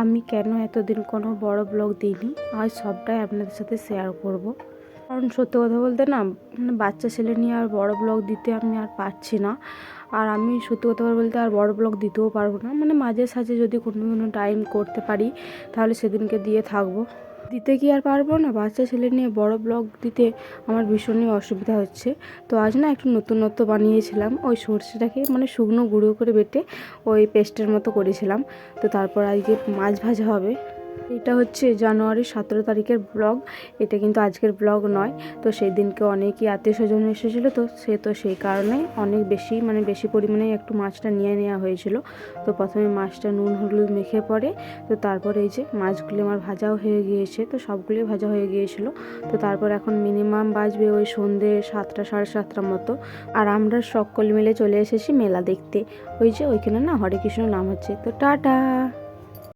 আমি কেন এতদিন কোনো বড় ব্লগ দিইনি, আজ সবটাই আপনাদের সাথে শেয়ার করব। কারণ সত্যি কথা বলতে না, মানে বাচ্চা ছেলে নিয়ে আর বড় ব্লগ দিতে আমি আর পারছি না। আর আমি সত্যি কথা বলতে আর বড় ব্লগ দিতেও পারবো না, মানে মাঝে সাঝে যদি কোনো টাইম করতে পারি তাহলে সেদিনকে দিয়ে থাকবো। দিতে কি আর পারবো না, বাচ্চা ছেলে নিয়ে বড় ব্লগ দিতে আমার ভীষণই অসুবিধা হচ্ছে। তো আজ না একটু নতুনত্ব বানিয়েছিলাম, ওই সর্ষেটাকে মানে শুকনো গুঁড়ো করে বেটে ওই পেস্টের মতো করেছিলাম। তো তারপর আজকে মাছ ভাজা হবে। এটা হচ্ছে জানুয়ারির 17 তারিখের ব্লগ, এটা কিন্তু আজকের ব্লগ নয়। তো সেই দিনকে অনেকই আত্মীয় স্বজন এসেছিলো, তো সেই কারণে অনেক বেশি পরিমাণে একটু মাছটা নিয়ে নেওয়া হয়েছিল। তো প্রথমে মাছটা নুন হলুদ মেখে পরে, তো তারপরে এই যে মাছগুলি আমার ভাজাও হয়ে গিয়েছে, তো সবগুলোই ভাজা হয়ে গিয়েছিল। তো তারপর এখন মিনিমাম বাজবে ওই সন্ধ্যে 7টা সাড়ে 7টার মতো। আর আমরা সকল মিলে চলে এসেছি মেলা দেখতে। ওই যে ওইখানে না হরে কৃষ্ণ নাম হচ্ছে। তো টাটা।